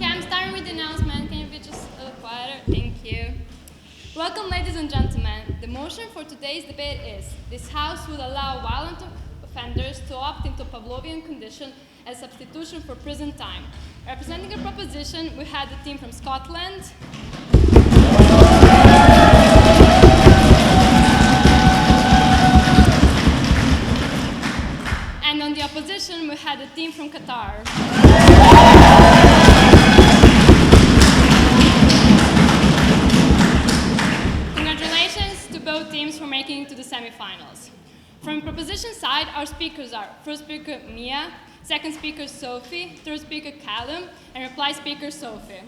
Okay, I'm starting with the announcement. Can you be just a little quieter? Thank you. Welcome, ladies and gentlemen. The motion for today's debate is, this House will allow violent offenders to opt into Pavlovian condition as substitution for prison time. Representing the proposition, we had the team from Scotland. And on the opposition, we had the team from Qatar. Congratulations to both teams for making it to the semifinals. From the proposition side, our speakers are first speaker Mia, second speaker Sophie, third speaker Callum, and reply speaker Sophie.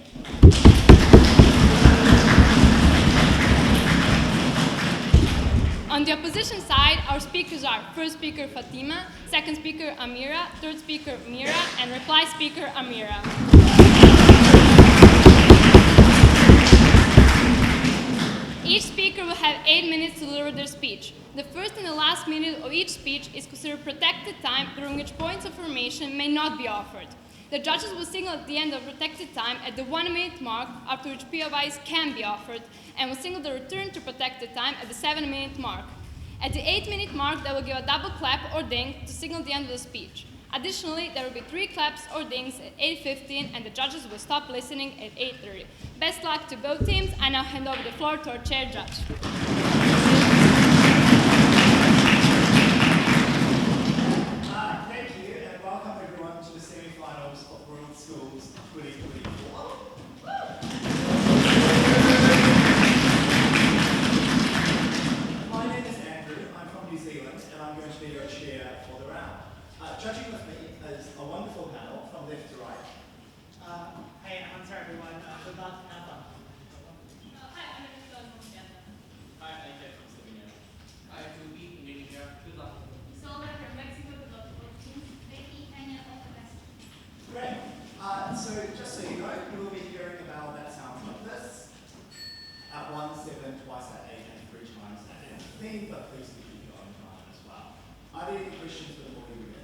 On the opposition side, our speakers are first speaker Fatima, second speaker Amira, third speaker Mira, and reply speaker Amira. Each speaker will have 8 minutes to deliver their speech. The first and the last minute of each speech is considered protected time, during which points of information may not be offered. The judges will signal at the end of protected time at the 1 minute mark, after which POIs can be offered, and will signal the return to protected time at the 7 minute mark. At the 8 minute mark, they will give a double clap or ding to signal the end of the speech. Additionally, there will be 3 claps or dings at 8:15, and the judges will stop listening at 8:30. Best luck to both teams. I now hand over the floor to our chair judge. Thank you, and welcome everyone to the semi-finals of World Schools 2024. My name is Andrew, I'm from New Zealand, and I'm going to be your chair for the round. Judging with me is a wonderful panel from left to right. Hey, I'm sorry everyone. Good luck and have fun. Hi, I'm Indonesia. Hi, I'm AJ from Serbia. Hi, Ruby, Indonesia. Good luck. Sola from Mexico. Good luck to both teams. Becky, Kenya, all the best. Great. So just so you know, we'll be hearing a bell that sounds like this. At 1, 7, twice at 8, and 3 times at 15, but please do keep your own time as well. Are there any questions before we begin?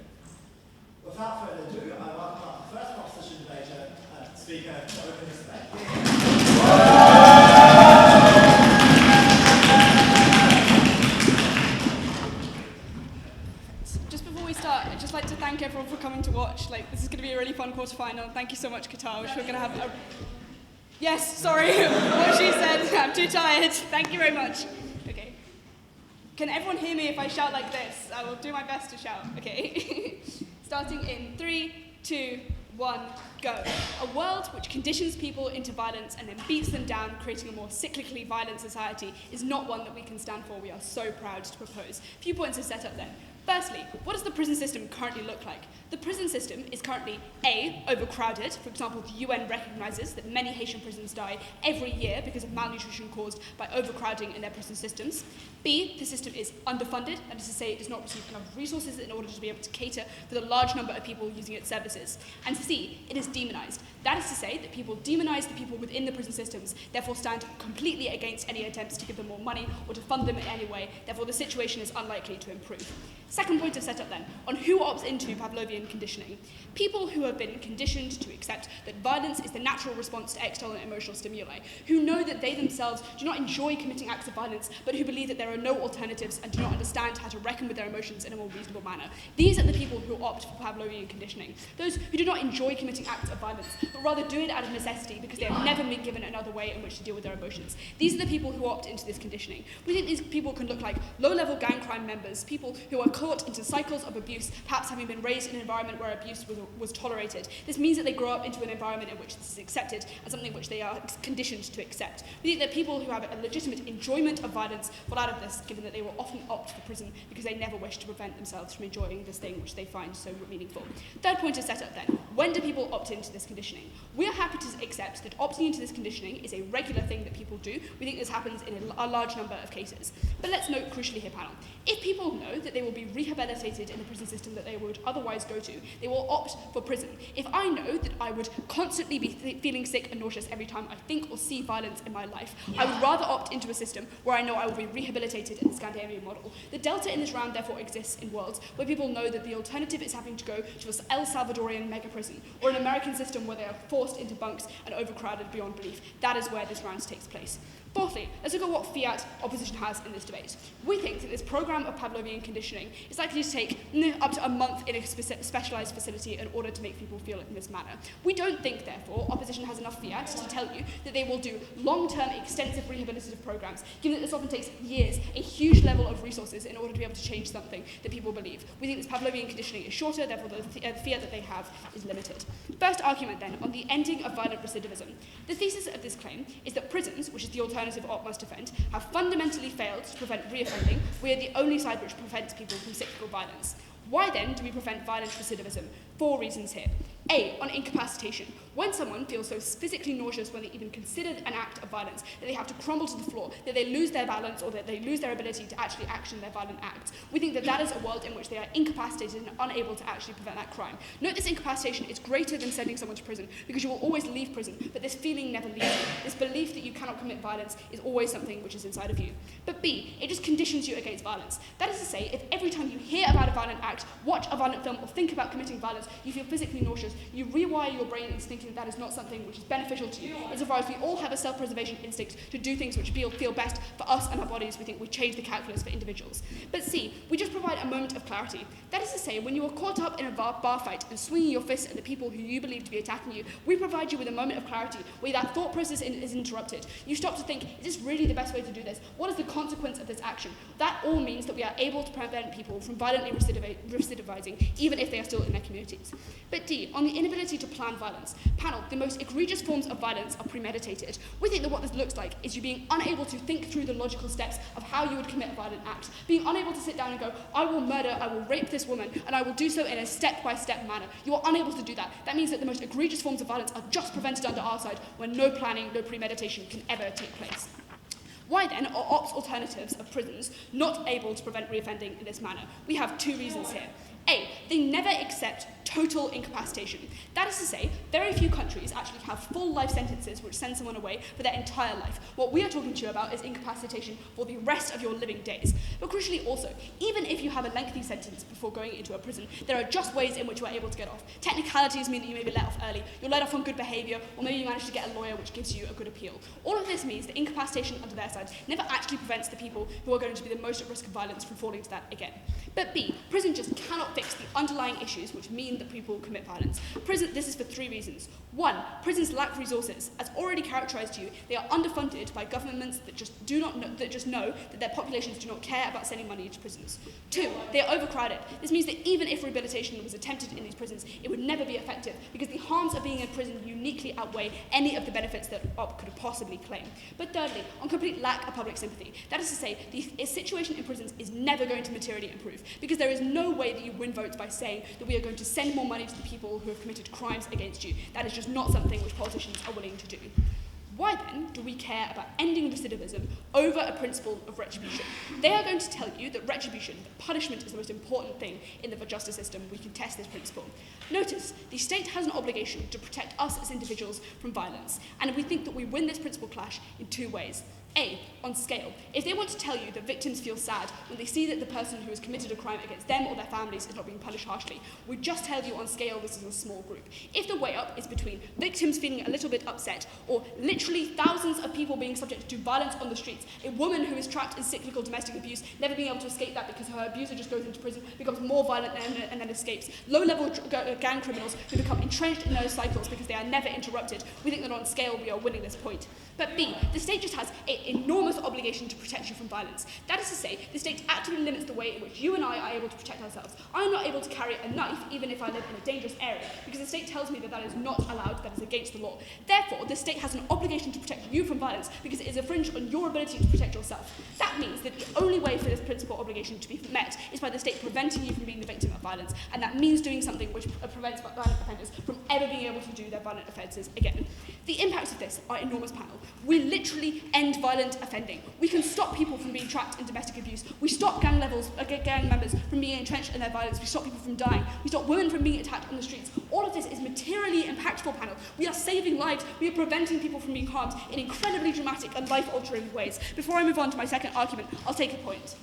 Without further ado, I welcome up the first proposition debater, speaker to open this debate. Just before we start, I'd just like to thank everyone for coming to watch. This is going to be a really fun quarterfinal. Thank you so much, Qatar. We're going to have a... Yes, sorry, what she said. I'm too tired. Thank you very much. Okay. Can everyone hear me if I shout like this? I will do my best to shout. Okay. Starting in 3, 2, 1, go. A world which conditions people into violence and then beats them down, creating a more cyclically violent society, is not one that we can stand for. We are so proud to propose. A few points to set up then. Firstly, what does the prison system currently look like? The prison system is currently A, overcrowded. For example, the UN recognises that many Haitian prisons die every year because of malnutrition caused by overcrowding in their prison systems. B, the system is underfunded, that is to say it does not receive enough resources in order to be able to cater for the large number of people using its services. And C, it is demonised. That is to say that people demonise the people within the prison systems, therefore stand completely against any attempts to give them more money or to fund them in any way, therefore the situation is unlikely to improve. Second point to set up then, on who opts into Pavlovian conditioning. People who have been conditioned to accept that violence is the natural response to external and emotional stimuli, who know that they themselves do not enjoy committing acts of violence, but who believe that there are no alternatives and do not understand how to reckon with their emotions in a more reasonable manner. These are the people who opt for Pavlovian conditioning. Those who do not enjoy committing acts of violence, but rather do it out of necessity because they have never been given another way in which to deal with their emotions. These are the people who opt into this conditioning. We think these people can look like low-level gang crime members, people who are caught into cycles of abuse, perhaps having been raised in an environment where abuse was tolerated. This means that they grow up into an environment in which this is accepted as something which they are conditioned to accept. We think that people who have a legitimate enjoyment of violence fall out of this, given that they will often opt for prison because they never wish to prevent themselves from enjoying this thing which they find so meaningful. Third point is set up then. When do people opt into this conditioning? We are happy to accept that opting into this conditioning is a regular thing that people do. We think this happens in a large number of cases. But let's note crucially here, panel. If people know that they will be rehabilitated in the prison system that they would otherwise go to, they will opt for prison. If I know that I would constantly be feeling sick and nauseous every time I think or see violence in my life, I would rather opt into a system where I know I will be rehabilitated in the Scandinavian model. The delta in this round therefore exists in worlds where people know that the alternative is having to go to an El Salvadorian mega prison, or an American system where they are forced into bunks and overcrowded beyond belief. That is where this round takes place. Fourthly, let's look at what fiat opposition has in this debate. We think that this programme of Pavlovian conditioning is likely to take up to a month in a specialised facility in order to make people feel in this manner. We don't think, therefore, opposition has enough fiat to tell you that they will do long-term, extensive rehabilitative programmes, given that this often takes years, a huge level of resources in order to be able to change something that people believe. We think this Pavlovian conditioning is shorter, therefore the fiat that they have is limited. First argument, then, on the ending of violent recidivism. The thesis of this claim is that prisons, which is the alternative op must defend, have fundamentally failed to prevent reoffending. We are the only side which prevents people from cyclical violence. Why then do we prevent violent recidivism? 4 reasons here. A, on incapacitation. When someone feels so physically nauseous when they even consider an act of violence that they have to crumble to the floor, that they lose their balance, or that they lose their ability to actually action their violent acts, we think that that is a world in which they are incapacitated and unable to actually prevent that crime. Note this incapacitation is greater than sending someone to prison, because you will always leave prison, but this feeling never leaves you. This belief that you cannot commit violence is always something which is inside of you. But B, it just conditions you against violence. That is to say, if every time you hear about a violent act, watch a violent film, or think about committing violence, you feel physically nauseous, you rewire your brain into thinking that is not something which is beneficial to you. Insofar as we all have a self-preservation instinct to do things which feel best for us and our bodies, we think we change the calculus for individuals. But C, we just provide a moment of clarity. That is to say, when you are caught up in a bar fight and swinging your fists at the people who you believe to be attacking you, we provide you with a moment of clarity where that thought process is interrupted. You stop to think, is this really the best way to do this? What is the consequence of this action? That all means that we are able to prevent people from violently recidivizing, even if they are still in their communities. But D, on the inability to plan violence. Panel, the most egregious forms of violence are premeditated. We think that what this looks like is you being unable to think through the logical steps of how you would commit a violent act, being unable to sit down and go, I will murder, I will rape this woman, and I will do so in a step-by-step manner. You are unable to do that. That means that the most egregious forms of violence are just prevented under our side, when no planning, no premeditation can ever take place. Why then are ops alternatives of prisons not able to prevent reoffending in this manner? We have 2 reasons here. A, they never accept total incapacitation. That is to say, very few countries actually have full life sentences which send someone away for their entire life. What we are talking to you about is incapacitation for the rest of your living days. But crucially also, even if you have a lengthy sentence before going into a prison, there are just ways in which you are able to get off. Technicalities mean that you may be let off early, you're let off on good behaviour, or maybe you manage to get a lawyer which gives you a good appeal. All of this means that incapacitation under their side never actually prevents the people who are going to be the most at risk of violence from falling to that again. But B, prison just cannot fix the underlying issues which mean that people commit violence. This is for 3 reasons. 1, prisons lack resources. As already characterised to you, they are underfunded by governments that just know that their populations do not care about sending money to prisons. 2, they are overcrowded. This means that even if rehabilitation was attempted in these prisons, it would never be effective because the harms of being in prison uniquely outweigh any of the benefits that OP could possibly claim. But thirdly, on complete lack of public sympathy. That is to say, the situation in prisons is never going to materially improve because there is no way that you win votes by saying that we are going to send more money to the people who have committed crimes against you. That is just not something which politicians are willing to do. Why then do we care about ending recidivism over a principle of retribution? They are going to tell you that retribution, that punishment, is the most important thing in the justice system. We can test this principle. Notice, the state has an obligation to protect us as individuals from violence, and we think that we win this principle clash in 2 ways. A, on scale. If they want to tell you that victims feel sad when they see that the person who has committed a crime against them or their families is not being punished harshly, we just tell you on scale this is a small group. If the way up is between victims feeling a little bit upset or literally thousands of people being subject to violence on the streets, a woman who is trapped in cyclical domestic abuse, never being able to escape that because her abuser just goes into prison, becomes more violent and then escapes, low-level gang criminals who become entrenched in those cycles because they are never interrupted, we think that on scale we are winning this point. But B, the state just has an enormous obligation to protect you from violence. That is to say, the state actively limits the way in which you and I are able to protect ourselves. I am not able to carry a knife even if I live in a dangerous area because the state tells me that that is not allowed, that is against the law. Therefore, the state has an obligation to protect you from violence because it is infringed on your ability to protect yourself. That means that the only way for this principal obligation to be met is by the state preventing you from being the victim of violence, and that means doing something which prevents violent offenders from ever being able to do their violent offences again. The impacts of this are enormous, panel. We literally end violent offending. We can stop people from being trapped in domestic abuse. We stop gang members from being entrenched in their violence. We stop people from dying. We stop women from being attacked on the streets. All of this is materially impactful, panel. We are saving lives. We are preventing people from being harmed in incredibly dramatic and life-altering ways. Before I move on to my second argument, I'll take a point.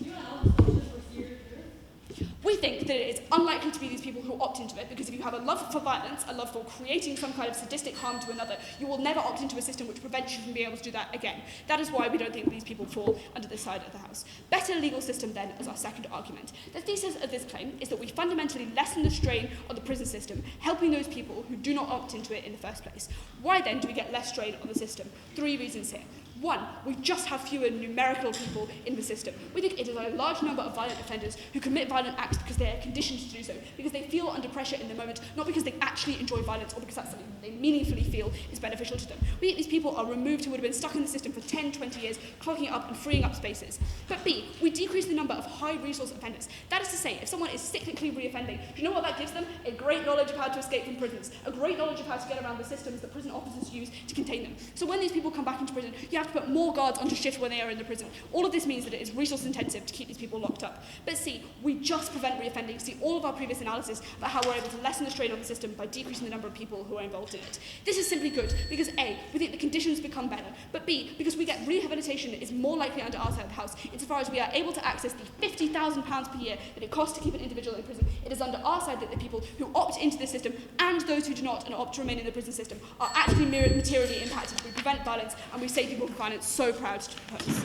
We think that it is unlikely to be these people who opt into it, because if you have a love for violence, a love for creating some kind of sadistic harm to another, you will never opt into a system which prevents you from being able to do that again. That is why we don't think these people fall under this side of the house. Better legal system, then, as our second argument. The thesis of this claim is that we fundamentally lessen the strain on the prison system, helping those people who do not opt into it in the first place. Why, then, do we get less strain on the system? 3 reasons here. 1, we just have fewer numerical people in the system. We think it is a large number of violent offenders who commit violent acts because they are conditioned to do so, because they feel under pressure in the moment, not because they actually enjoy violence or because that's something that they meaningfully feel is beneficial to them. We think these people are removed who would have been stuck in the system for 10, 20 years, clogging up and freeing up spaces. But B, we decrease the number of high-resource offenders. That is to say, if someone is cyclically reoffending, do you know what that gives them? A great knowledge of how to escape from prisons, a great knowledge of how to get around the systems that prison officers use to contain them. So when these people come back into prison, you have to put more guards onto shift when they are in the prison. All of this means that it is resource intensive to keep these people locked up. But C, we just prevent reoffending. See all of our previous analysis about how we're able to lessen the strain on the system by decreasing the number of people who are involved in it. This is simply good because A, we think the conditions become better, but B, because we get rehabilitation is more likely under our side of the house insofar as we are able to access the £50,000 per year that it costs to keep an individual in prison. It is under our side that the people who opt into the system and those who do not and opt to remain in the prison system are actually materially impacted. We prevent violence and we save people from violence. So proud to propose.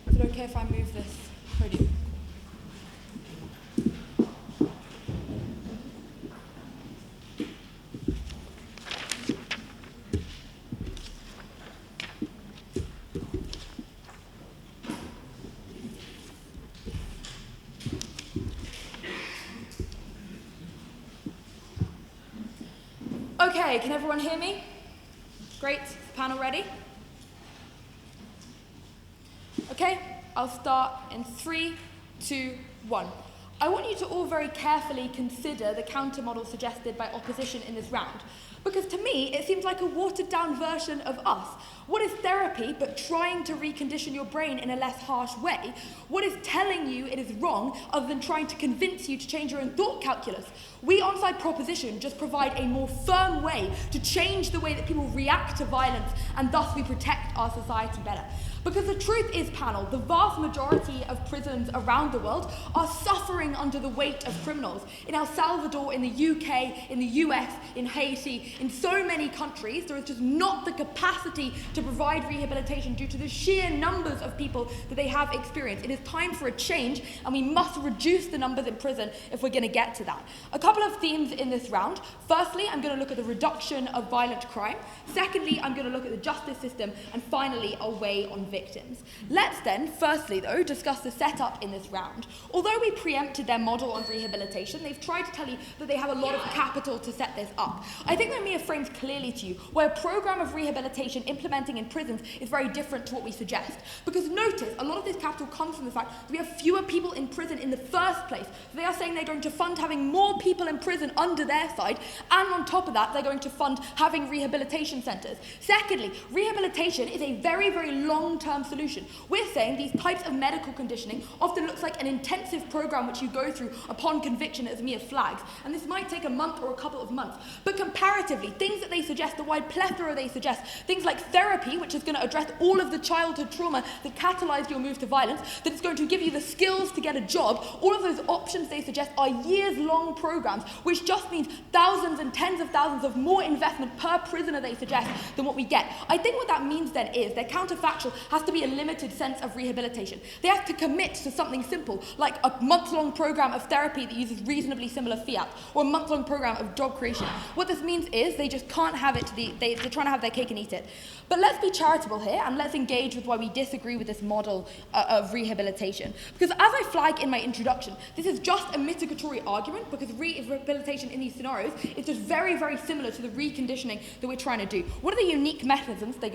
Is it okay if I move this podium? Okay, can everyone hear me? Great, panel ready? Okay, I'll start in 3, 2, 1. I want you to all very carefully consider the counter-model suggested by opposition in this round, because to me it seems like a watered-down version of us. What is therapy but trying to recondition your brain in a less harsh way? What is telling you it is wrong other than trying to convince you to change your own thought calculus? We onside proposition just provide a more firm way to change the way that people react to violence, and thus we protect our society better. Because the truth is, panel, the vast majority of prisons around the world are suffering under the weight of criminals. In El Salvador, in the UK, in the US, in Haiti, in so many countries, there is just not the capacity to provide rehabilitation due to the sheer numbers of people that they have experienced. It is time for a change, and we must reduce the numbers in prison if we're going to get to that. A couple of themes in this round. Firstly, I'm going to look at the reduction of violent crime. Secondly, I'm going to look at the justice system. And finally, I'll weigh on victims. Let's then, firstly though, discuss the setup in this round. Although we preempted their model on rehabilitation, they've tried to tell you that they have a lot of capital to set this up. I think that Mia frames clearly to you where a program of rehabilitation implementing in prisons is very different to what we suggest. Because notice, a lot of this capital comes from the fact that we have fewer people in prison in the first place. They are saying they're going to fund having more people in prison under their side, and on top of that, they're going to fund having rehabilitation centres. Secondly, rehabilitation is a very, very long-term solution. We're saying these types of medical conditioning often looks like an intensive program which you go through upon conviction, as Mia flags, and this might take a month or a couple of months. But comparatively, things that they suggest, the wide plethora they suggest, things like therapy, which is going to address all of the childhood trauma that catalysed your move to violence, that it's going to give you the skills to get a job, all of those options they suggest are years-long programs, which just means thousands and tens of thousands of more investment per prisoner they suggest than what we get. I think what that means then is their counterfactual has to be a limited sense of rehabilitation. They have to commit to something simple, like a month-long program of therapy that uses reasonably similar fiat, or a month-long program of job creation. What this means is they just can't have it they're trying to have their cake and eat it. But let's be charitable here, and let's engage with why we disagree with this model of rehabilitation. Because as I flag in my introduction, this is just a mitigatory argument, because rehabilitation in these scenarios is just very, very similar to the reconditioning that we're trying to do. What are the unique mechanisms they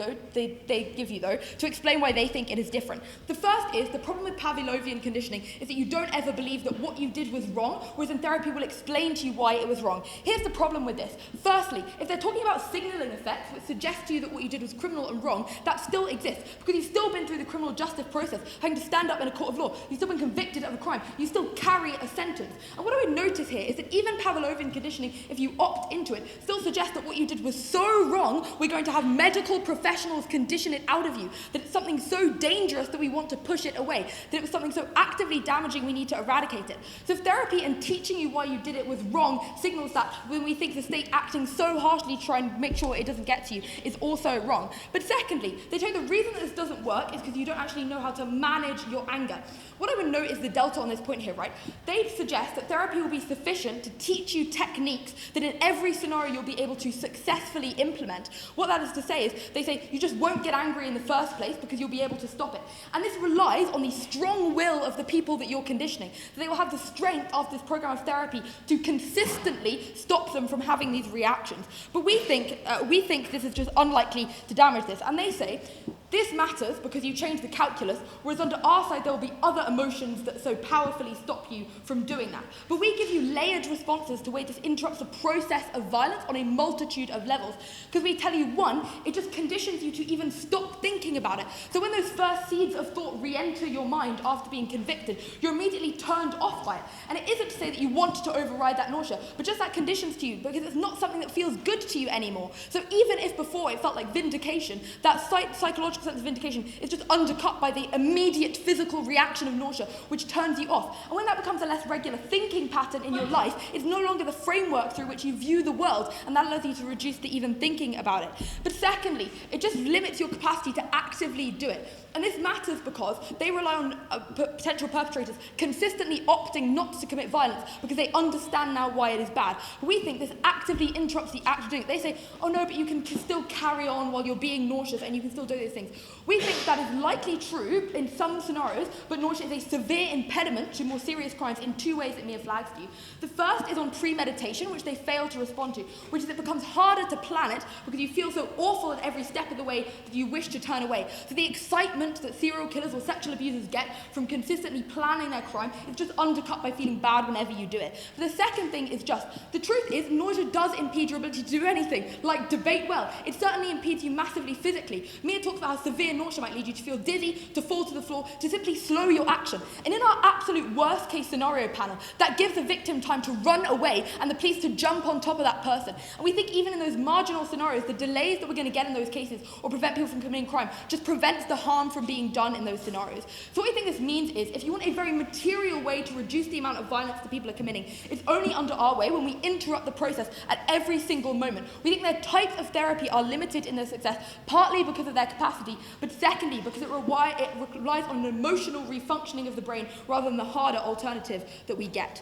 give you, though, to explain why they think it is different? The first is, the problem with Pavlovian conditioning is that you don't ever believe that what you did was wrong, whereas in therapy we'll explain to you why it was wrong. Here's the problem with this. Firstly, if they're talking about signalling effects, which suggest to you that what you did was criminal and wrong, that still exists, because you've still been through the criminal justice process, having to stand up in a court of law. You've still been convicted of a crime. You still carry a sentence. And what I would notice here is that even Pavlovian conditioning, if you opt into it, still suggests that what you did was so wrong, we're going to have medical professionals condition it out of you, that it's something so dangerous that we want to push it away, that it was something so actively damaging we need to eradicate it. So if therapy and teaching you why you did it was wrong signals that when we think the state acting so harshly to try and make sure it doesn't get to you is also wrong. But secondly, they tell you the reason that this doesn't work is because you don't actually know how to manage your anger. What I would note is the delta on this point here, right? They suggest that therapy will be sufficient to teach you techniques that in every scenario you'll be able to successfully implement. What that is to say is, they say you just won't get angry in the first place because you'll be able to stop it. And this relies on the strong will of the people that you're conditioning. So they will have the strength after this program of therapy to consistently stop them from having these reactions. But we think this is just unlikely to damage this. And they say, this matters because you change the calculus, whereas under our side there will be other emotions that so powerfully stop you from doing that. But we give you layered responses to where this interrupts the process of violence on a multitude of levels. Because we tell you, one, it just conditions you to even stop thinking about it. So when those first seeds of thought re-enter your mind after being convicted, you're immediately turned off by it. And it isn't to say that you want to override that nausea, but just that conditions to you because it's not something that feels good to you anymore. So even if before it felt like vindication, that psychological sense of vindication is just undercut by the immediate physical reaction of nausea, which turns you off. And when that becomes a less regular thinking pattern in your life, it's no longer the framework through which you view the world, and that allows you to reduce the even thinking about it. But secondly, it just limits your capacity to actively do it. And this matters because they rely on potential perpetrators consistently opting not to commit violence because they understand now why it is bad. We think this actively interrupts the act of doing it. They say, oh no, but you can still carry on while you're being nauseous and you can still do those things. We think that is likely true in some scenarios, but nausea is a severe impediment to more serious crimes in two ways that Mia flags to you. The first is on premeditation, which they fail to respond to, which is it becomes harder to plan it because you feel so awful at every step of the way that you wish to turn away. So the excitement that serial killers or sexual abusers get from consistently planning their crime is just undercut by feeling bad whenever you do it. But the second thing is just, the truth is nausea does impede your ability to do anything, like debate well. It certainly impedes you massively physically. Mia talks about how severe nausea might lead you to feel dizzy, to fall to the floor, to simply slow your action. And in our absolute worst case scenario panel, that gives the victim time to run away and the police to jump on top of that person. And we think even in those marginal scenarios, the delays that we're going to get in those cases or prevent people from committing crime just prevents the harm from being done in those scenarios. So what we think this means is, if you want a very material way to reduce the amount of violence that people are committing, it's only under our way when we interrupt the process at every single moment. We think their types of therapy are limited in their success, partly because of their capacity, but secondly because it relies on an emotional refunctioning of the brain rather than the harder alternative that we get.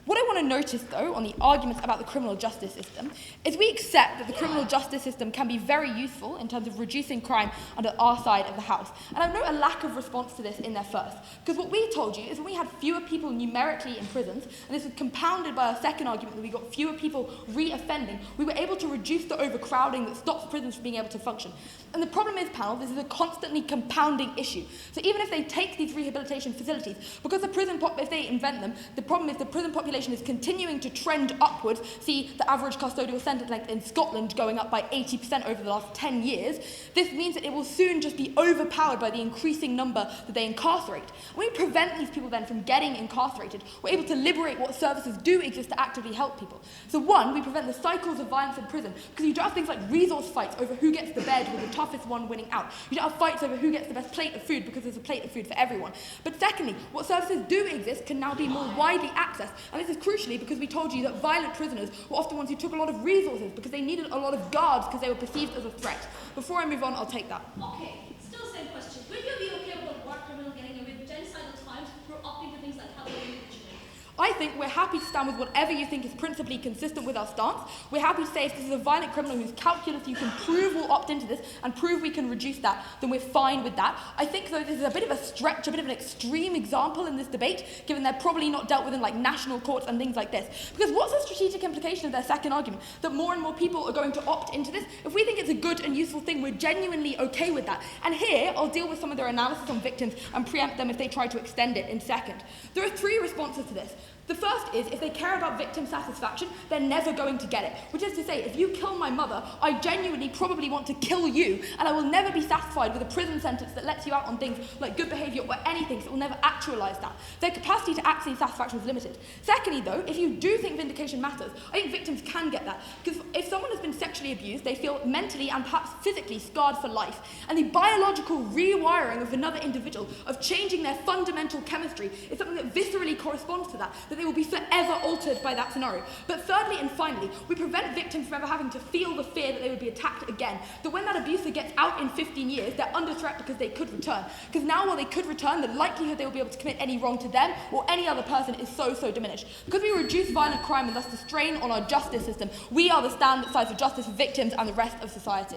What I want to notice, though, on the arguments about the criminal justice system, is we accept that the criminal justice system can be very useful in terms of reducing crime under our side of the house. And I note a lack of response to this in their first. Because what we told you is when we had fewer people numerically in prisons, and this was compounded by our second argument that we got fewer people re-offending, we were able to reduce the overcrowding that stops prisons from being able to function. And the problem is, panel, this is a constantly compounding issue. So even if they take these rehabilitation facilities, because if they invent them, the problem is the prison population is continuing to trend upwards. See the average custodial sentence length in Scotland going up by 80% over the last 10 years. This means that it will soon just be overpowered by the increasing number that they incarcerate. When we prevent these people then from getting incarcerated, we're able to liberate what services do exist to actively help people. So one, we prevent the cycles of violence in prison, because you don't have things like resource fights over who gets the bed with the toughest one winning out. You don't have fights over who gets the best plate of food because there's a plate of food for everyone. But secondly, what services do exist can now be more widely accessed. And this is crucially because we told you that violent prisoners were often ones who took a lot of resources because they needed a lot of guards because they were perceived as a threat. Before I move on, I'll take that. Okay, still same question. Would you be okay with a war criminal getting away with genocidal times for opting for things like Halloween conditioning? I think we're happy to stand with whatever you think is principally consistent with our stance. We're happy to say if this is a violent criminal whose calculus you can prove will opt into this and prove we can reduce that, then we're fine with that. I think, though, this is a bit of a stretch, a bit of an extreme example in this debate, given they're probably not dealt with in like national courts and things like this. Because what's the strategic implication of their second argument? That more and more people are going to opt into this? If we think it's a good and useful thing, we're genuinely okay with that. And here, I'll deal with some of their analysis on victims and preempt them if they try to extend it in second. There are three responses to this. The first is, if they care about victim satisfaction, they're never going to get it. Which is to say, if you kill my mother, I genuinely probably want to kill you, and I will never be satisfied with a prison sentence that lets you out on things like good behaviour or anything, so it will never actualise that. Their capacity to act in satisfaction is limited. Secondly, though, if you do think vindication matters, I think victims can get that. Because if someone has been sexually abused, they feel mentally and perhaps physically scarred for life. And the biological rewiring of another individual, of changing their fundamental chemistry, is something that viscerally corresponds to that they will be forever altered by that scenario. But thirdly and finally, we prevent victims from ever having to feel the fear that they would be attacked again. That when that abuser gets out in 15 years, they're under threat because they could return. Because now, while they could return, the likelihood they will be able to commit any wrong to them or any other person is so diminished. Because we reduce violent crime and thus the strain on our justice system, we are the standard size of justice for victims and the rest of society.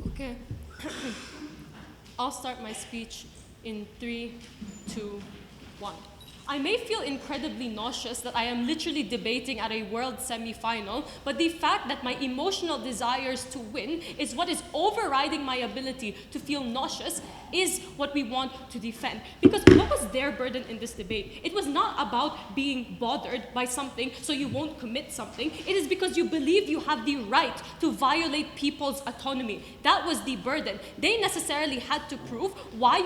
Okay. I'll start my speech in 3, 2, 1. I may feel incredibly nauseous that I am literally debating at a world semi-final, but the fact that my emotional desires to win is what is overriding my ability to feel nauseous is what we want to defend. Because what was their burden in this debate? It was not about being bothered by something so you won't commit something. It is because you believe you have the right to violate people's autonomy. That was the burden. They necessarily had to prove why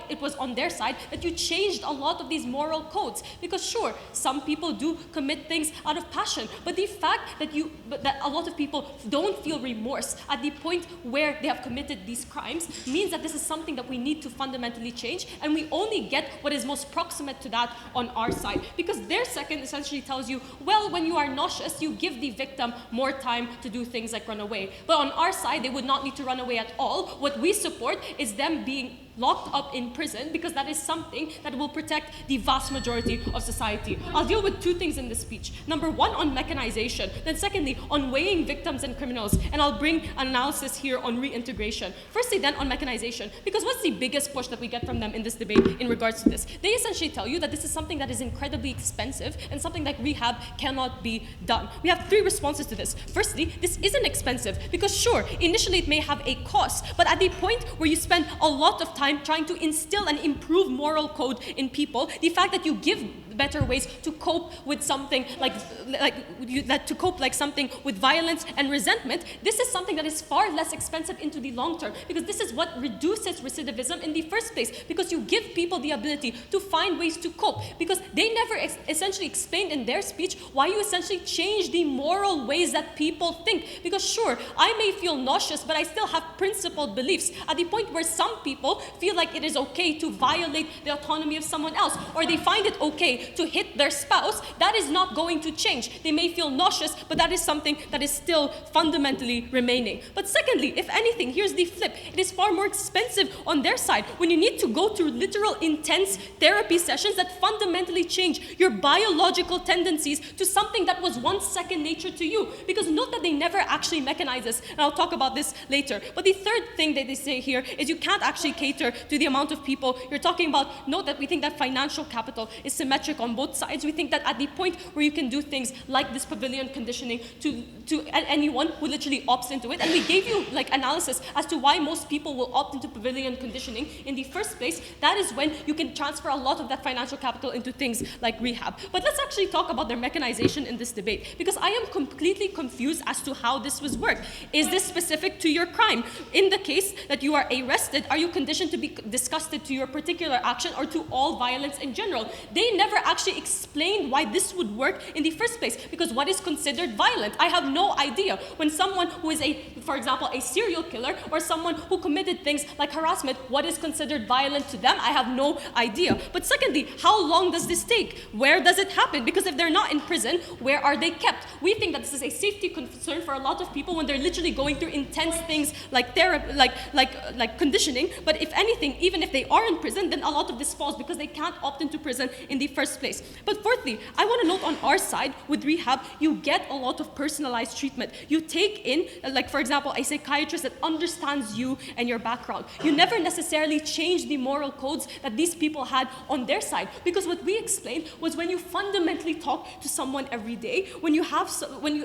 it was on their side that you changed a lot of these moral codes. Because sure, some people do commit things out of passion, but the fact that a lot of people don't feel remorse at the point where they have committed these crimes means that this is something that we need to fundamentally change, and we only get what is most proximate to that on our side. Because their second essentially tells you, well, when you are nauseous, you give the victim more time to do things like run away. But on our side, they would not need to run away at all. What we support is them being locked up in prison, because that is something that will protect the vast majority of society. I'll deal with two things in this speech. Number one, on mechanization. Then secondly, on weighing victims and criminals. And I'll bring an analysis here on reintegration. Firstly, then, on mechanization. Because what's the biggest push that we get from them in this debate in regards to this? They essentially tell you that this is something that is incredibly expensive and something like rehab cannot be done. We have three responses to this. Firstly, this isn't expensive, because sure, initially it may have a cost, but at the point where you spend a lot of time trying to instill and improve moral code in people, the fact that you give better ways to cope with something to cope something with violence and resentment, this is something that is far less expensive into the long term, because this is what reduces recidivism in the first place, because you give people the ability to find ways to cope, because they never essentially explained in their speech why you essentially change the moral ways that people think. Because sure, I may feel nauseous, but I still have principled beliefs. At the point where some people feel like it is okay to violate the autonomy of someone else, or they find it okay to hit their spouse, that is not going to change. They may feel nauseous, but that is something that is still fundamentally remaining. But secondly, if anything, here's the flip. It is far more expensive on their side when you need to go through literal intense therapy sessions that fundamentally change your biological tendencies to something that was once second nature to you. Because note that they never actually mechanize this, and I'll talk about this later. But the third thing that they say here is you can't actually cater to the amount of people you're talking about. Note that we think that financial capital is symmetric on both sides. We think that at the point where you can do things like this pavilion conditioning to anyone who literally opts into it, and we gave you analysis as to why most people will opt into pavilion conditioning in the first place, that is when you can transfer a lot of that financial capital into things like rehab. But let's actually talk about their mechanization in this debate, because I am completely confused as to how this was worked. Is this specific to your crime? In the case that you are arrested, are you conditioned to be disgusted to your particular action or to all violence in general? They never actually explained why this would work in the first place. Because what is considered violent? I have no idea. When someone who is for example, a serial killer or someone who committed things like harassment, what is considered violent to them? I have no idea. But secondly, how long does this take? Where does it happen? Because if they're not in prison, where are they kept? We think that this is a safety concern for a lot of people when they're literally going through intense things like therapy, like conditioning. But if anything, even if they are in prison, then a lot of this falls because they can't opt into prison in the first place. But fourthly, I want to note on our side with rehab, you get a lot of personalized treatment. You take in, like for example, a psychiatrist that understands you and your background. You never necessarily change the moral codes that these people had on their side, because what we explained was when you fundamentally talk to someone every day, when you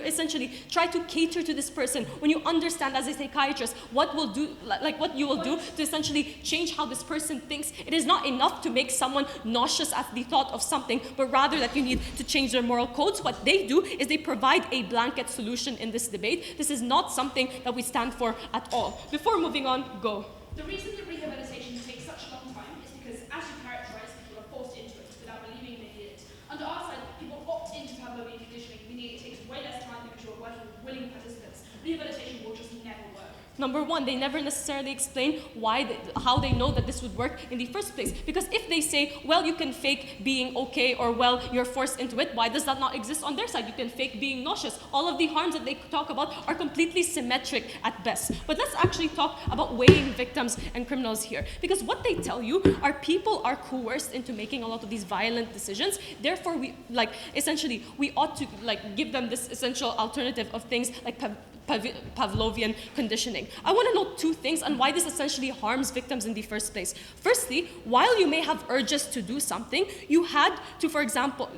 essentially try to cater to this person, when you understand as a psychiatrist what you will do to essentially change how this person thinks, it is not enough to make someone nauseous at the thought of something, but rather that you need to change their moral codes. What they do is they provide a blanket solution in this debate. This is not something that we stand for at all. Before moving on, go. The reason that rehabilitation takes such a long time is because, as you characterise, people are forced into it without believing they need it. Under our side, people opt into Pavlovian conditioning, meaning it takes way less time because you're working with willing participants. Rehabilitation will just never work. Number one, they never necessarily explain how they know that this would work in the first place. Because if they say, well, you can fake being okay, or well, you're forced into it, why does that not exist on their side? You can fake being nauseous. All of the harms that they talk about are completely symmetric at best. But let's actually talk about weighing victims and criminals here. Because what they tell you are people are coerced into making a lot of these violent decisions. Therefore, we ought to give them this essential alternative of things like Pavlovian conditioning. I want to note two things on why this essentially harms victims in the first place. Firstly, while you may have urges to do something, you had to, for example,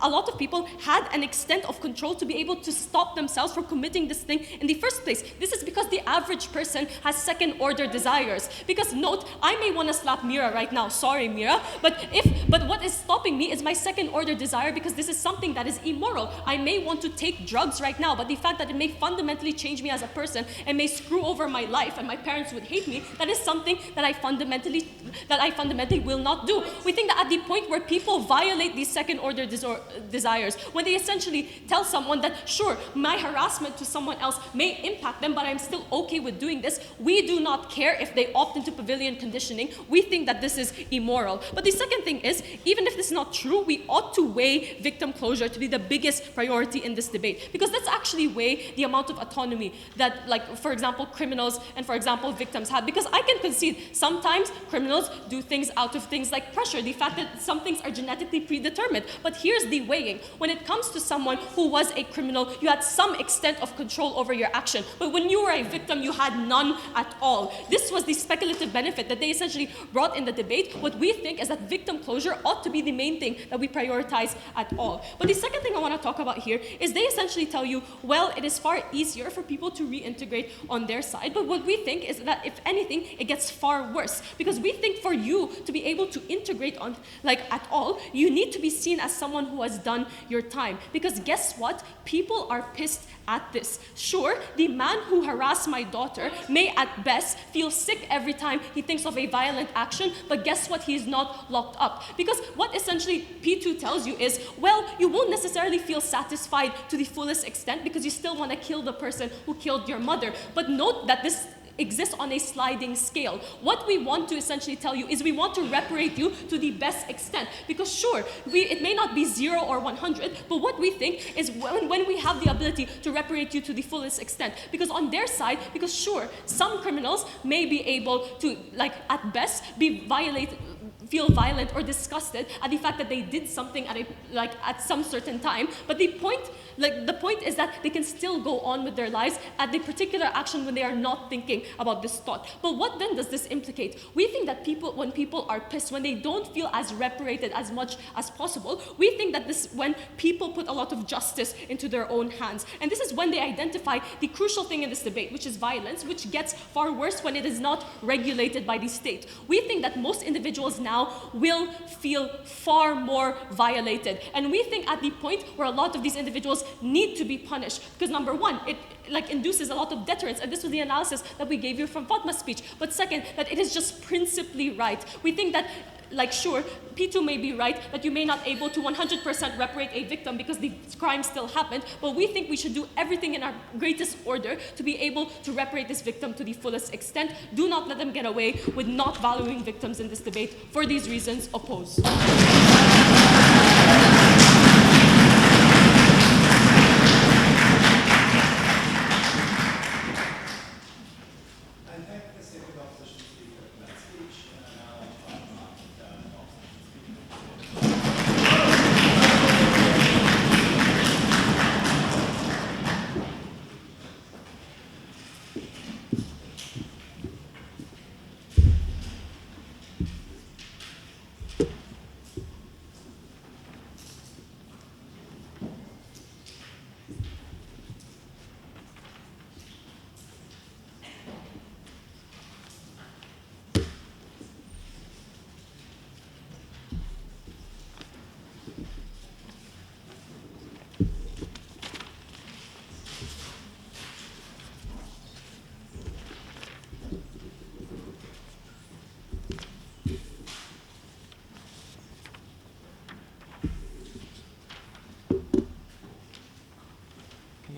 a lot of people had an extent of control to be able to stop themselves from committing this thing in the first place. This is because the average person has second-order desires. Because note, I may want to slap Mira right now. Sorry, Mira. But what is stopping me is my second-order desire, because this is something that is immoral. I may want to take drugs right now, but the fact that it may fundamentally change me as a person and may screw over my life and my parents would hate me, that is something that I fundamentally will not do. We think that at the point where people violate these second-order desires, when they essentially tell someone that, sure, my harassment to someone else may impact them, but I'm still okay with doing this, we do not care if they opt into Pavlovian conditioning. We think that this is immoral. But the second thing is, even if this is not true, we ought to weigh victim closure to be the biggest priority in this debate. Because let's actually weigh the amount of autonomy that, for example, criminals and, for example, victims have. Because I can concede, sometimes criminals do things out of things like pressure, the fact that some things are genetically predetermined. But here's the weighing. When it comes to someone who was a criminal, you had some extent of control over your action. But when you were a victim, you had none at all. This was the speculative benefit that they essentially brought in the debate. What we think is that victim closure ought to be the main thing that we prioritize at all. But the second thing I want to talk about here is they essentially tell you, well, it is far easier for people to reintegrate on their side. But what we think is that, if anything, it gets far worse. Because we think for you to be able to integrate on, at all, you need to be seen as someone who has done your time. Because guess what? People are pissed at this. Sure, the man who harassed my daughter may at best feel sick every time he thinks of a violent action, but guess what? He's not locked up. Because what essentially P2 tells you is, well, you won't necessarily feel satisfied to the fullest extent because you still want to kill the person who killed your mother. But note that this exists on a sliding scale. What we want to essentially tell you is we want to reparate you to the best extent. Because sure, it may not be 0 or 100, but what we think is when we have the ability to reparate you to the fullest extent. Because on their side, because sure, some criminals may be able to, at best, feel violent or disgusted at the fact that they did something at some certain time. But the point is that they can still go on with their lives at the particular action when they are not thinking about this thought. But what then does this implicate? We think that when people are pissed, when they don't feel as reparated as much as possible, we think that when people put a lot of justice into their own hands. And this is when they identify the crucial thing in this debate, which is violence, which gets far worse when it is not regulated by the state. We think that most individuals now will feel far more violated. And we think at the point where a lot of these individuals need to be punished, because number one, it induces a lot of deterrence, and this was the analysis that we gave you from Fatma's speech. But second, that it is just principally right. We think that like, sure, P2 may be right that you may not able to 100% reparate a victim because the crime still happened, but we think we should do everything in our greatest order to be able to reparate this victim to the fullest extent. Do not let them get away with not valuing victims in this debate. For these reasons, oppose.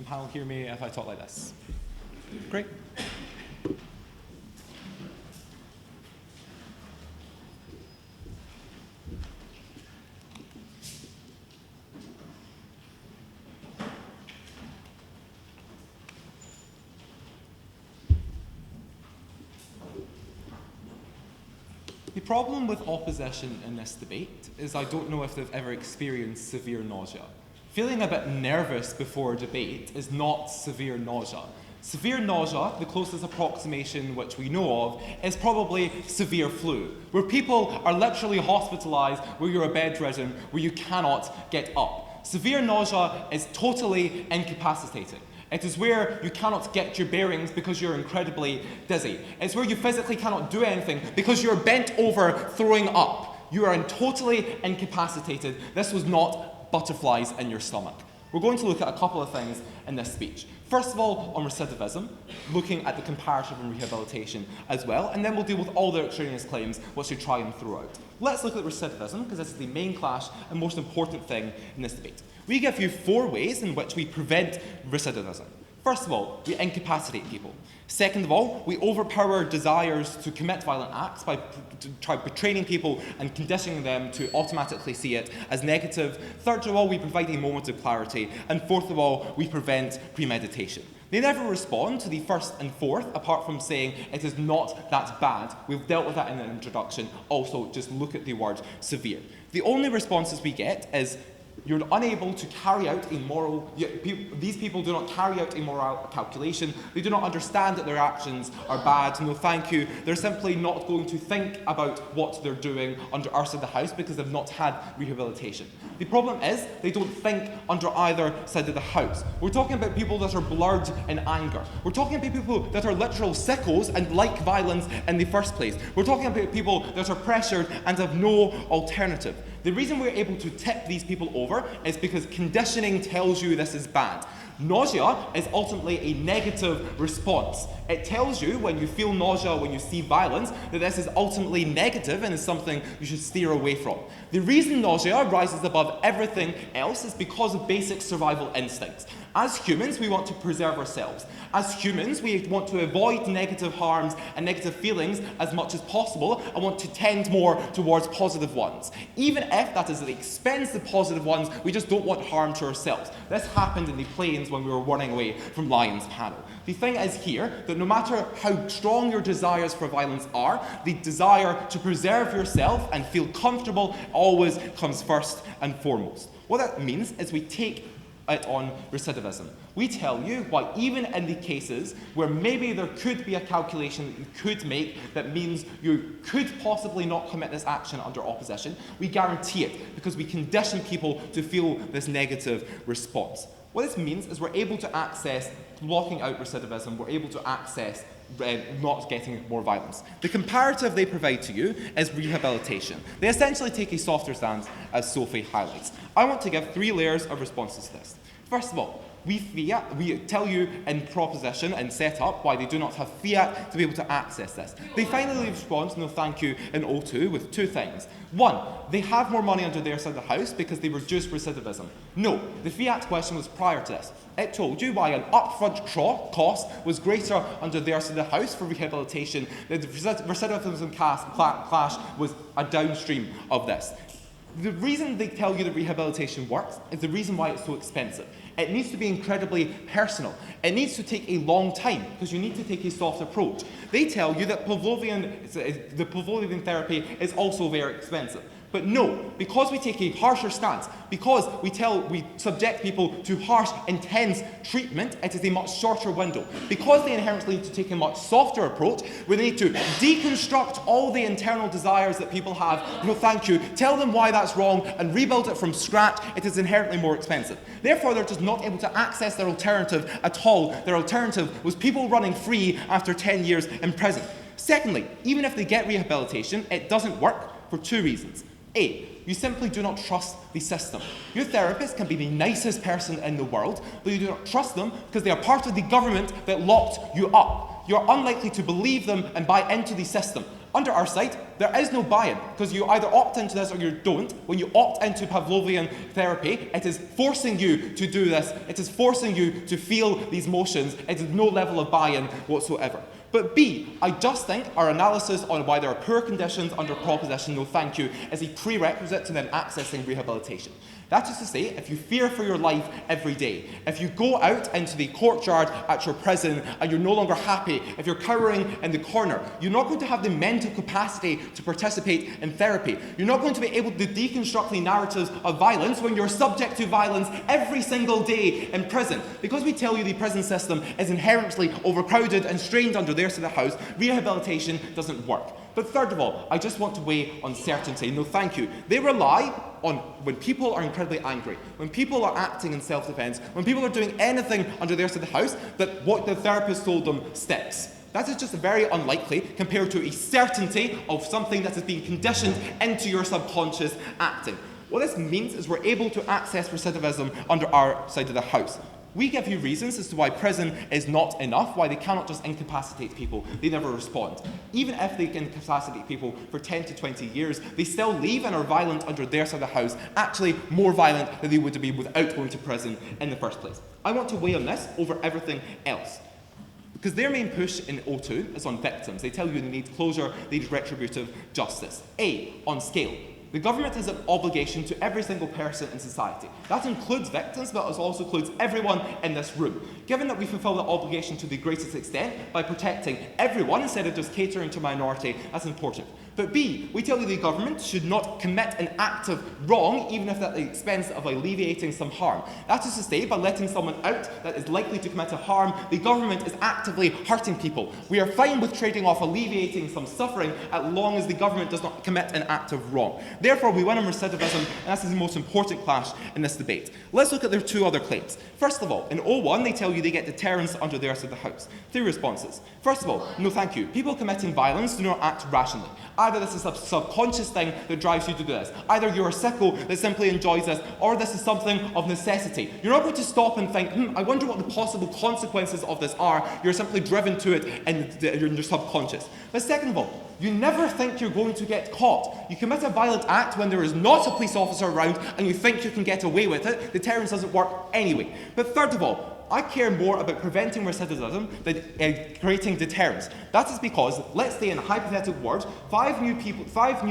Panel hear me if I talk like this? Great. The problem with opposition in this debate is I don't know if they've ever experienced severe nausea. Feeling a bit nervous before a debate is not severe nausea. Severe nausea, the closest approximation which we know of, is probably severe flu, where people are literally hospitalized, where you're bedridden, where you cannot get up. Severe nausea is totally incapacitating. It is where you cannot get your bearings because you're incredibly dizzy. It's where you physically cannot do anything because you're bent over throwing up. You are totally incapacitated. This was not butterflies in your stomach. We're going to look at a couple of things in this speech. First of all, on recidivism, looking at the comparative and rehabilitation as well, and then we'll deal with all the extraneous claims which they try and throw out. Let's look at recidivism, because this is the main clash and most important thing in this debate. We give you 4 ways in which we prevent recidivism. First of all, we incapacitate people. Second of all, we overpower desires to commit violent acts by training people and conditioning them to automatically see it as negative. Third of all, we provide a moment of clarity. And fourth of all, we prevent premeditation. They never respond to the first and fourth, apart from saying it is not that bad. We've dealt with that in the introduction. Also, just look at the word severe. The only responses we get is you're unable to carry out a moral, these people do not carry out a moral calculation. They do not understand that their actions are bad. No, thank you. They're simply not going to think about what they're doing under our side of the house because they've not had rehabilitation. The problem is they don't think under either side of the house. We're talking about people that are blurred in anger. We're talking about people that are literal sickos and like violence in the first place. We're talking about people that are pressured and have no alternative. The reason we're able to tip these people over is because conditioning tells you this is bad. Nausea is ultimately a negative response. It tells you when you feel nausea, when you see violence, that this is ultimately negative and is something you should steer away from. The reason nausea rises above everything else is because of basic survival instincts. As humans, we want to preserve ourselves. As humans, we want to avoid negative harms and negative feelings as much as possible and want to tend more towards positive ones. Even if that is at the expense of positive ones, we just don't want harm to ourselves. This happened in the plains when we were running away from Lion's Panel. The thing is here that no matter how strong your desires for violence are, the desire to preserve yourself and feel comfortable always comes first and foremost. What that means is we take it on recidivism. We tell you why even in the cases where maybe there could be a calculation that you could make that means you could possibly not commit this action under opposition, we guarantee it because we condition people to feel this negative response. What this means is we're able to access blocking out recidivism, we're able to access not getting more violence. The comparative they provide to you is rehabilitation. They essentially take a softer stance, as Sophie highlights. I want to give 3 layers of responses to this. First of all, We tell you in proposition and set up why they do not have fiat to be able to access this. They finally respond, no thank you, in O2 with two things. One, they have more money under their side of the house because they reduced recidivism. No, the fiat question was prior to this. It told you why an upfront cost was greater under their side of the house for rehabilitation. The recidivism clash was a downstream of this. The reason they tell you that rehabilitation works is the reason why it's so expensive. It needs to be incredibly personal. It needs to take a long time because you need to take a soft approach. They tell you that the Pavlovian therapy is also very expensive. But no, because we take a harsher stance, because we subject people to harsh, intense treatment, it is a much shorter window. Because they inherently need to take a much softer approach, we need to deconstruct all the internal desires that people have, no thank you, tell them why that's wrong, and rebuild it from scratch, it is inherently more expensive. Therefore, they're just not able to access their alternative at all. Their alternative was people running free after 10 years in prison. Secondly, even if they get rehabilitation, it doesn't work for two reasons. A, you simply do not trust the system. Your therapist can be the nicest person in the world, but you do not trust them because they are part of the government that locked you up. You're unlikely to believe them and buy into the system. Under our side, there is no buy-in because you either opt into this or you don't. When you opt into Pavlovian therapy, it is forcing you to do this. It is forcing you to feel these motions. It is no level of buy-in whatsoever. But B, I just think our analysis on why there are poor conditions under proposition no thank you is a prerequisite to then accessing rehabilitation. That is to say, if you fear for your life every day, if you go out into the courtyard at your prison and you're no longer happy, if you're cowering in the corner, you're not going to have the mental capacity to participate in therapy. You're not going to be able to deconstruct the narratives of violence when you're subject to violence every single day in prison. Because we tell you the prison system is inherently overcrowded and strained under their side of the house, rehabilitation doesn't work. But third of all, I just want to weigh on certainty. No, thank you. They rely on when people are incredibly angry, when people are acting in self-defense, when people are doing anything under their side of the house, that what the therapist told them sticks. That is just very unlikely compared to a certainty of something that is being conditioned into your subconscious acting. What this means is we're able to access recidivism under our side of the house. We give you reasons as to why prison is not enough, why they cannot just incapacitate people. They never respond. Even if they can incapacitate people for 10 to 20 years, they still leave and are violent under their side of the house, actually more violent than they would have been without going to prison in the first place. I want to weigh on this over everything else. Because their main push in O2 is on victims. They tell you they need closure, they need retributive justice. A, on scale. The government has an obligation to every single person in society. That includes victims, but it also includes everyone in this room. Given that we fulfill that obligation to the greatest extent by protecting everyone instead of just catering to a minority, that's important. But B, we tell you the government should not commit an act of wrong, even if at the expense of alleviating some harm. That is to say, by letting someone out that is likely to commit a harm, the government is actively hurting people. We are fine with trading off alleviating some suffering as long as the government does not commit an act of wrong. Therefore, we win on recidivism, and this is the most important clash in this debate. Let's look at their two other claims. First of all, in O1, they tell you they get deterrence under their side of the house. Three responses. First of all, no thank you. People committing violence do not act rationally. Either this is a subconscious thing that drives you to do this. Either you're a sicko that simply enjoys this, or this is something of necessity. You're not going to stop and think, I wonder what the possible consequences of this are. You're simply driven to it in your subconscious. But second of all, you never think you're going to get caught. You commit a violent act when there is not a police officer around and you think you can get away with it. Deterrence doesn't work anyway. But third of all, I care more about preventing recidivism than creating deterrence. That is because, let's say in a hypothetical world, 5 new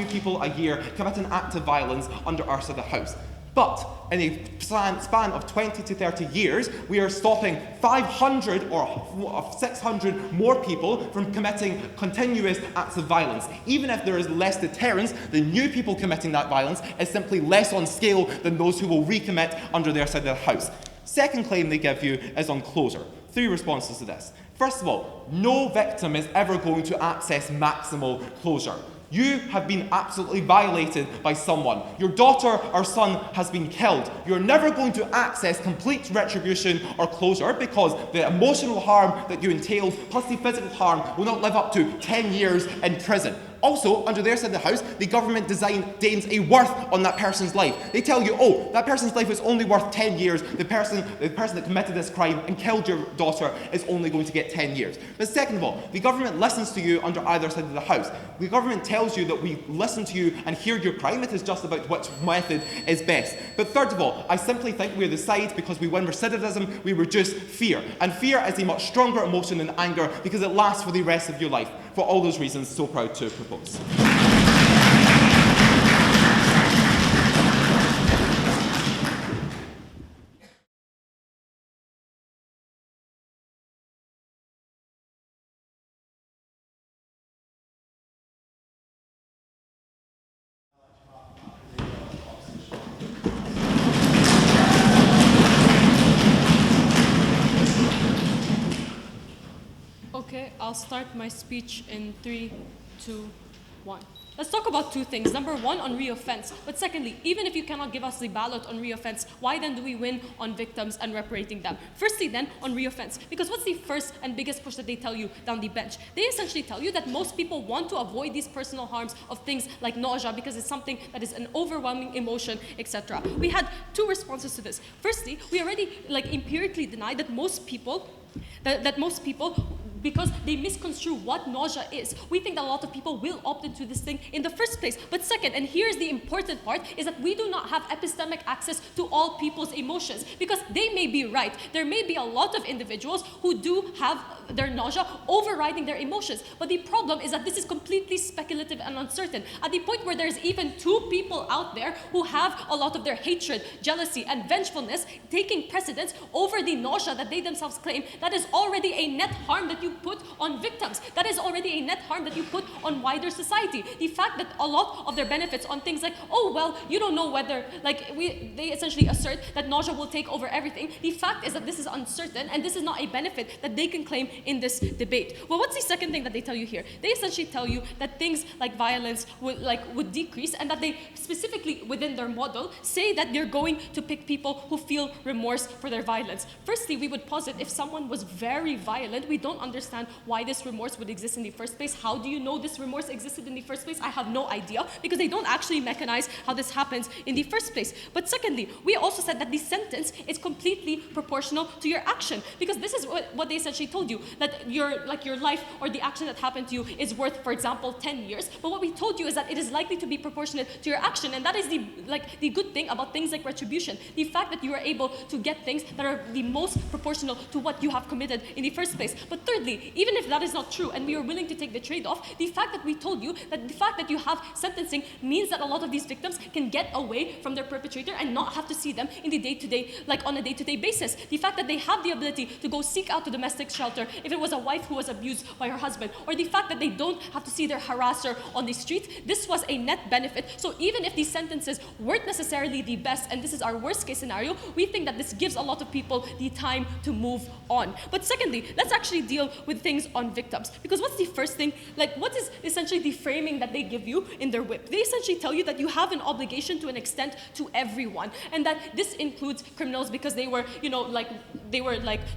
people a year commit an act of violence under our side of the house. But in a span of 20 to 30 years, we are stopping 500 or 600 more people from committing continuous acts of violence. Even if there is less deterrence, the new people committing that violence is simply less on scale than those who will recommit under their side of the house. Second claim they give you is on closure. 3 responses to this. First of all, no victim is ever going to access maximal closure. You have been absolutely violated by someone. Your daughter or son has been killed. You're never going to access complete retribution or closure because the emotional harm that you entailed plus the physical harm will not live up to 10 years in prison. Also, under their side of the house, the government deigns a worth on that person's life. They tell you, oh, that person's life is only worth 10 years. The person that committed this crime and killed your daughter is only going to get 10 years. But second of all, the government listens to you under either side of the house. The government tells you that we listen to you and hear your crime. It is just about which method is best. But third of all, I simply think we're the side because we win recidivism, we reduce fear. And fear is a much stronger emotion than anger because it lasts for the rest of your life. For all those reasons, so proud to propose. Okay, I'll start my speech in 3, 2, 1. Let's talk about two things. Number one, on reoffense. But secondly, even if you cannot give us the ballot on reoffense, why then do we win on victims and reparating them? Firstly then, on reoffense. Because what's the first and biggest push that they tell you down the bench? They essentially tell you that most people want to avoid these personal harms of things like nausea because it's something that is an overwhelming emotion, etc. We had two responses to this. Firstly, we already empirically denied that most people, because they misconstrue what nausea is. We think that a lot of people will opt into this thing in the first place. But second, and here's the important part, is that we do not have epistemic access to all people's emotions. Because they may be right. There may be a lot of individuals who do have their nausea overriding their emotions. But the problem is that this is completely speculative and uncertain. At the point where there's even two people out there who have a lot of their hatred, jealousy, and vengefulness taking precedence over the nausea that they themselves claim, that is already a net harm that you put on victims. That is already a net harm that you put on wider society. The fact that a lot of their benefits on things like, oh, well, you don't know whether, they essentially assert that nausea will take over everything. The fact is that this is uncertain and this is not a benefit that they can claim in this debate. Well, what's the second thing that they tell you here? They essentially tell you that things like violence would decrease, and that they specifically within their model say that they're going to pick people who feel remorse for their violence. Firstly, we would posit if someone was very violent, we don't understand why this remorse would exist in the first place. How do you know this remorse existed in the first place? I have no idea, because they don't actually mechanize how this happens in the first place. But secondly, we also said that the sentence is completely proportional to your action, because this is what they essentially told you, that your life or the action that happened to you is worth, for example, 10 years. But what we told you is that it is likely to be proportionate to your action, and that is the good thing about things like retribution. The fact that you are able to get things that are the most proportional to what you have committed in the first place. But thirdly, even if that is not true and we are willing to take the trade-off, the fact that we told you that the fact that you have sentencing means that a lot of these victims can get away from their perpetrator and not have to see them in the day-to-day, on a day-to-day basis. The fact that they have the ability to go seek out a domestic shelter if it was a wife who was abused by her husband, or the fact that they don't have to see their harasser on the street, this was a net benefit. So even if these sentences weren't necessarily the best, and this is our worst case scenario, we think that this gives a lot of people the time to move on. But secondly, let's actually deal with things on victims. Because what's the first thing, what is essentially the framing that they give you in their whip? They essentially tell you that you have an obligation to an extent to everyone, and that this includes criminals because they were,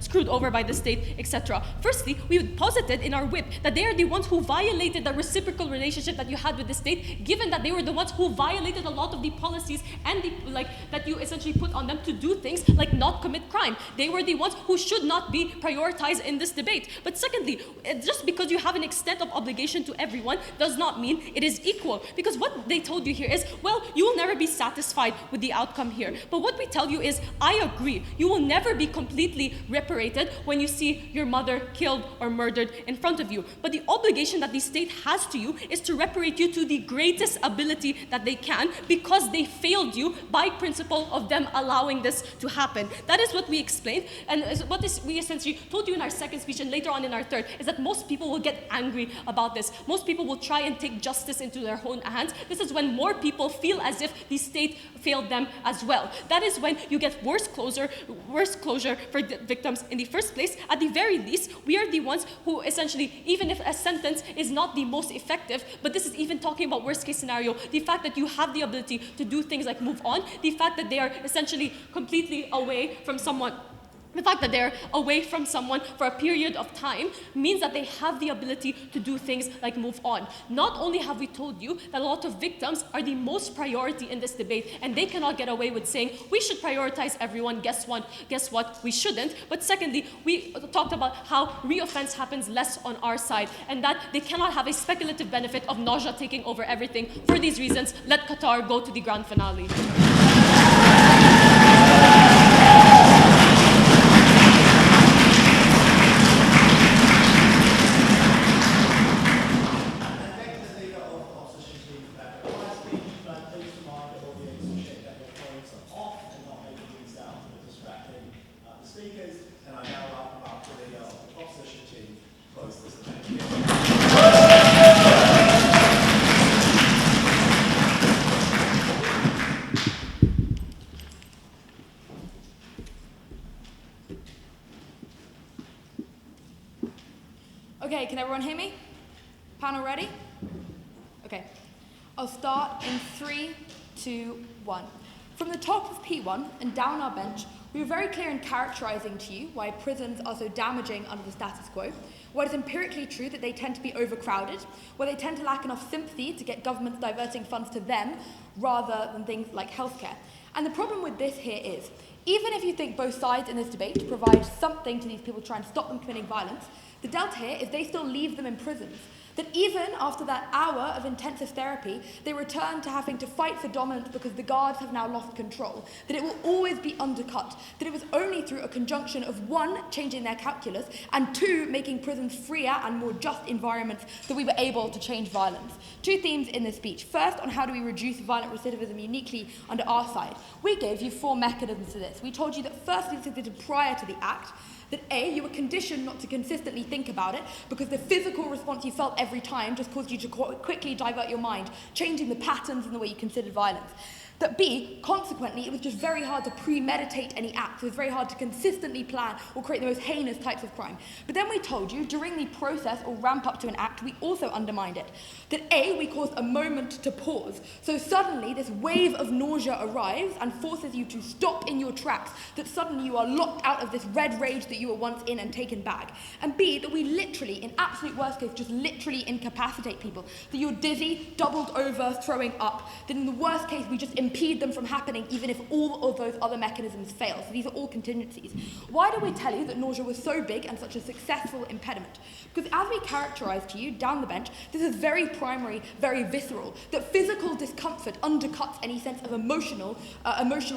screwed over by the state, etc. Firstly, we posited in our whip that they are the ones who violated the reciprocal relationship that you had with the state, given that they were the ones who violated a lot of the policies and that you essentially put on them to do things like not commit crime. They were the ones who should not be prioritized in this debate. But secondly, just because you have an extent of obligation to everyone does not mean it is equal. Because what they told you here is, well, you will never be satisfied with the outcome here. But what we tell you is, I agree, you will never be completely reparated when you see your mother killed or murdered in front of you. But the obligation that the state has to you is to reparate you to the greatest ability that they can, because they failed you by principle of them allowing this to happen. That is what we explained, and what we essentially told you in our second speech and later on in our third, is that most people will get angry about this. Most people will try and take justice into their own hands. This is when more people feel as if the state failed them as well. That is when you get worse closure for the victims in the first place. At the very least, we are the ones who essentially, even if a sentence is not the most effective, but this is even talking about worst case scenario, the fact that you have the ability to do things like move on, the fact that they are essentially completely away from someone The fact that they're away from someone for a period of time means that they have the ability to do things like move on. Not only have we told you that a lot of victims are the most priority in this debate and they cannot get away with saying we should prioritize everyone, guess what, we shouldn't. But secondly, we talked about how reoffense happens less on our side and that they cannot have a speculative benefit of nausea taking over everything. For these reasons, let Qatar go to the grand finale. And I now welcome up to the opposition team to close this debate. Okay, can everyone hear me? Panel ready? Okay. I'll start in 3, 2, 1. From the top of P1 and down our bench, we were very clear in characterising to you why prisons are so damaging under the status quo, why it's empirically true that they tend to be overcrowded, why they tend to lack enough sympathy to get governments diverting funds to them rather than things like healthcare. And the problem with this here is, even if you think both sides in this debate provide something to these people trying to stop them committing violence, the delta here is they still leave them in prisons. That even after that hour of intensive therapy, they return to having to fight for dominance because the guards have now lost control. That it will always be undercut. That it was only through a conjunction of 1, changing their calculus, and 2, making prisons freer and more just environments that we were able to change violence. 2 themes in this speech. First, on how do we reduce violent recidivism uniquely under our side. We gave you 4 mechanisms to this. We told you that firstly, this existed prior to the act, that A, you were conditioned not to consistently think about it because the physical response you felt every time just caused you to quickly divert your mind, changing the patterns in the way you considered violence. That B, consequently, it was just very hard to premeditate any act. It was very hard to consistently plan or create the most heinous types of crime. But then we told you, during the process or ramp up to an act, we also undermined it. That A, we caused a moment to pause. So suddenly this wave of nausea arrives and forces you to stop in your tracks. That suddenly you are locked out of this red rage that you were once in and taken back. And B, that we literally, in absolute worst case, just literally incapacitate people. That you're dizzy, doubled over, throwing up. That in the worst case, we just impede them from happening even if all of those other mechanisms fail. So these are all contingencies. Why do we tell you that nausea was so big and such a successful impediment? Because as we characterised to you down the bench, this is very primary, very visceral. That physical discomfort undercuts any sense of emotional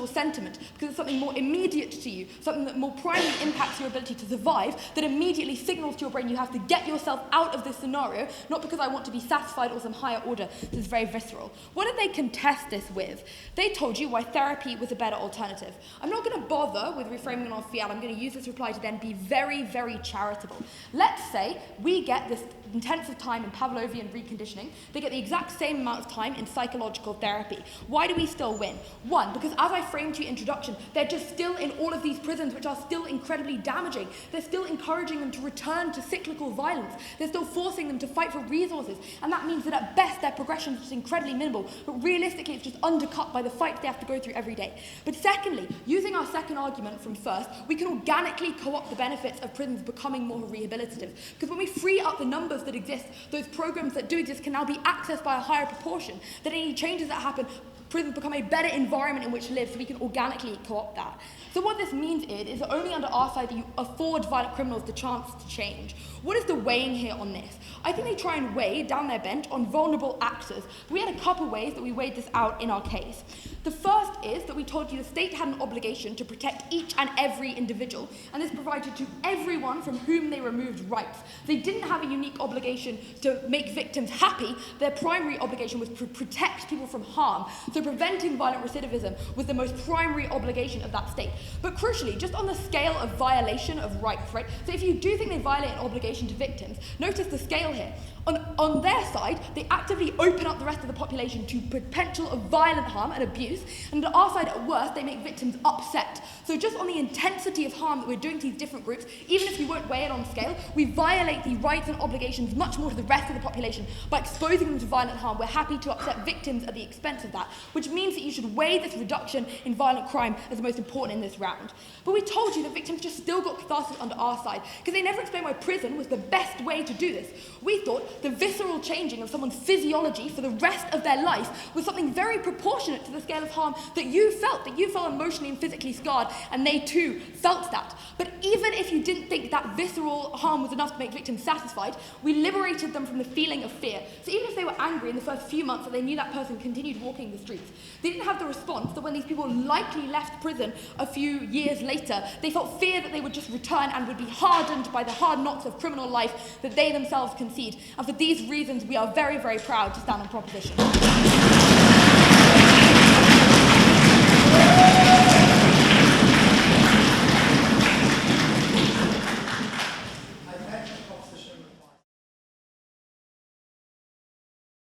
sentiment because it's something more immediate to you, something that more primarily impacts your ability to survive, that immediately signals to your brain you have to get yourself out of this scenario, not because I want to be satisfied or some higher order. This is very visceral. What did they contest this with? They told you why therapy was a better alternative. I'm not going to bother with reframing on fiat. I'm going to use this reply to then be very, very charitable. Let's say we get this intensive time in Pavlovian reconditioning. They get the exact same amount of time in psychological therapy. Why do we still win? 1, because as I framed to your introduction, they're just still in all of these prisons which are still incredibly damaging. They're still encouraging them to return to cyclical violence. They're still forcing them to fight for resources. And that means that at best their progression is just incredibly minimal. But realistically, it's just undercut by the fight they have to go through every day. But secondly, using our second argument from first, we can organically co-opt the benefits of prisons becoming more rehabilitative. Because when we free up the numbers that exist, those programs that do exist can now be accessed by a higher proportion. That any changes that happen, prisons become a better environment in which to live, so we can organically co-opt that. So what this means is that only under our side do you afford violent criminals the chance to change. What is the weighing here on this? I think they try and weigh down their bench on vulnerable actors. We had a couple ways that we weighed this out in our case. The first is that we told you the state had an obligation to protect each and every individual, and this provided to everyone from whom they removed rights. They didn't have a unique obligation to make victims happy. Their primary obligation was to protect people from harm. So preventing violent recidivism was the most primary obligation of that state. But crucially, just on the scale of violation of rights, right? So if you do think they violate an obligation to victims, notice the scale here. On their side, they actively open up the rest of the population to potential of violent harm and abuse, and on our side, at worst, they make victims upset. So just on the intensity of harm that we're doing to these different groups, even if you won't weigh it on scale, we violate the rights and obligations much more to the rest of the population by exposing them to violent harm. We're happy to upset victims at the expense of that, which means that you should weigh this reduction in violent crime as the most important in this round. But we told you that victims just still got catharsis under our side, because they never explained why prison was the best way to do this. We thought the visceral changing of someone's physiology for the rest of their life was something very proportionate to the scale of harm that you felt emotionally and physically scarred, and they too felt that. But even if you didn't think that visceral harm was enough to make victims satisfied, we liberated them from the feeling of fear. So even if they were angry in the first few months that they knew that person continued walking the streets, they didn't have the response that when these people likely left prison a few years later, they felt fear that they would just return and would be hardened by the hard knocks of criminal life that they themselves concede. And for these reasons, we are very, very proud to stand on proposition.